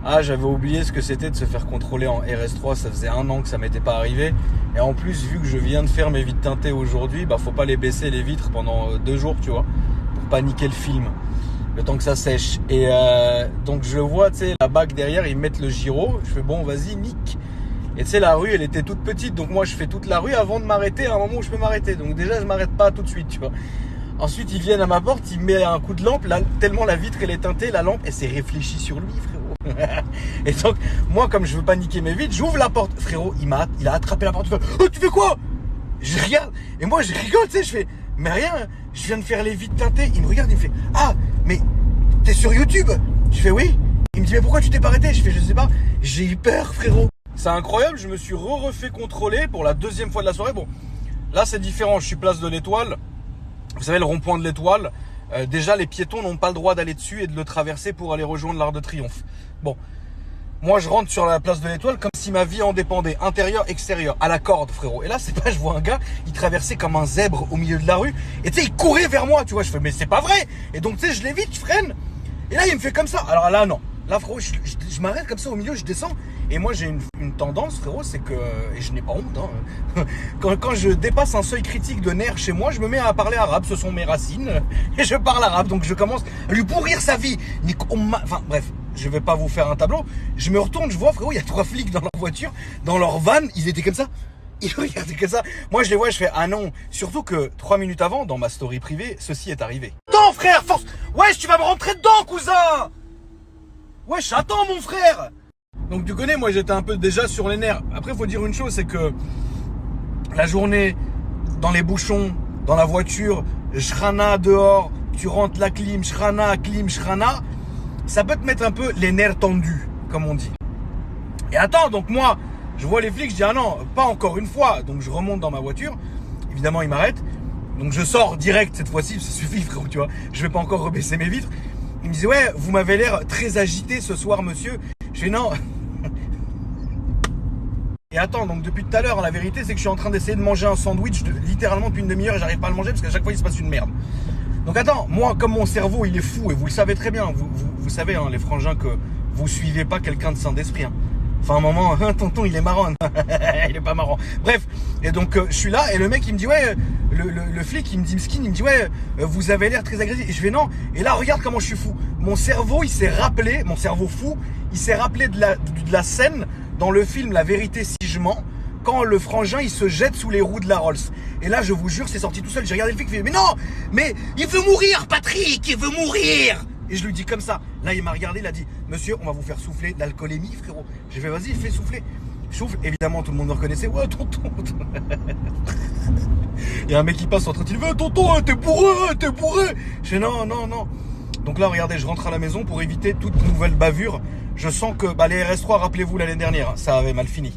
Ah, j'avais oublié ce que c'était de se faire contrôler en RS3, ça faisait 1 an que ça m'était pas arrivé. Et en plus, vu que je viens de faire mes vitres teintées aujourd'hui, bah faut pas les baisser les vitres pendant 2 jours, tu vois, pour pas niquer le film, le temps que ça sèche. Et donc je vois, tu sais, la bague derrière, ils mettent le gyro, je fais bon, vas-y, nique. Et tu sais, la rue, elle était toute petite, donc moi je fais toute la rue avant de m'arrêter à un moment où je peux m'arrêter. Donc déjà, je m'arrête pas tout de suite, tu vois. Ensuite, ils viennent à ma porte, ils mettent un coup de lampe, là, tellement la vitre elle est teintée, la lampe, elle s'est réfléchie sur lui, frérot. Et donc, moi, comme je veux pas niquer mes vitres, j'ouvre la porte. Frérot, il a attrapé la porte, il fait « Oh, tu fais quoi ?» Je regarde, et moi je rigole, tu sais, je fais « Mais rien, je viens de faire les vitres teintées. » Il me regarde, il me fait « Ah, mais t'es sur YouTube ?» Je fais « Oui. » Il me dit « Mais pourquoi tu t'es pas arrêté ?» Je fais « Je sais pas, j'ai eu peur, frérot. » C'est incroyable, je me suis refait contrôler pour la 2e fois de la soirée. Bon, là c'est différent, je suis place de l'Étoile. Vous savez, le rond-point de l'Étoile, déjà les piétons n'ont pas le droit d'aller dessus et de le traverser pour aller rejoindre l'Arc de Triomphe. Bon, moi je rentre sur la place de l'Étoile comme si ma vie en dépendait, intérieur, extérieur, à la corde, frérot. Et là, c'est pas, je vois un gars, il traversait comme un zèbre au milieu de la rue, et tu sais, il courait vers moi, tu vois. Je fais, mais c'est pas vrai. Et donc, tu sais, je l'évite, je freine, et là, il me fait comme ça. Alors là, non. Là, frérot, je m'arrête comme ça au milieu, je descends. Et moi, j'ai une tendance, frérot, c'est que, et je n'ai pas honte, hein, quand je dépasse un seuil critique de nerfs chez moi, je me mets à parler arabe, ce sont mes racines, et je parle arabe. Donc je commence à lui pourrir sa vie. Enfin, bref, je vais pas vous faire un tableau. Je me retourne, je vois, frérot, il y a 3 flics dans leur voiture, dans leur van, ils étaient comme ça. Ils regardaient comme ça. Moi, je les vois, je fais, ah non. Surtout que 3 minutes avant, dans ma story privée, ceci est arrivé. Attends, frère, force. Wesh, tu vas me rentrer dedans, cousin. Wesh, attends, mon frère. Donc tu connais, moi j'étais un peu déjà sur les nerfs. Après, faut dire une chose, c'est que la journée, dans les bouchons, dans la voiture, shrana dehors, tu rentres la clim, shrana, ça peut te mettre un peu les nerfs tendus, comme on dit. Et attends, donc moi, je vois les flics, je dis ah non, pas encore une fois. Donc je remonte dans ma voiture, évidemment ils m'arrêtent. Donc je sors direct cette fois-ci, ça suffit, frérot, tu vois. Je vais pas encore rebaisser mes vitres. Ils me disent ouais, vous m'avez l'air très agité ce soir, monsieur. Je fais non. Et attends, donc depuis tout à l'heure, la vérité c'est que je suis en train d'essayer de manger un sandwich littéralement depuis une demi-heure et j'arrive pas à le manger parce qu'à chaque fois il se passe une merde. Donc attends, moi comme mon cerveau il est fou et vous le savez très bien, vous savez hein, les frangins, que vous suivez pas quelqu'un de sain d'esprit. Hein. Enfin un moment, hein, tonton il est marrant, il est pas marrant. Bref, et donc je suis là et le mec il me dit ouais, le flic il me dit Mskin, il me dit ouais, vous avez l'air très agressif. Et je fais non, et là regarde comment je suis fou. Mon cerveau il s'est rappelé, mon cerveau fou, il s'est rappelé de la scène dans le film La vérité si je mens, quand le frangin il se jette sous les roues de la Rolls. Et là je vous jure c'est sorti tout seul, j'ai regardé le flic, il fait mais non, mais il veut mourir Patrick, il veut mourir. Et je lui dis comme ça, là il m'a regardé, il a dit monsieur on va vous faire souffler de l'alcoolémie frérot. J'ai fait vas-y fais souffler. Je souffle, évidemment tout le monde me reconnaissait, ouais tonton. Il y a un mec qui passe en train de dire tonton t'es bourré. Je fais non. Donc là regardez, je rentre à la maison pour éviter toute nouvelle bavure. Je sens que les RS3, rappelez-vous l'année dernière, ça avait mal fini.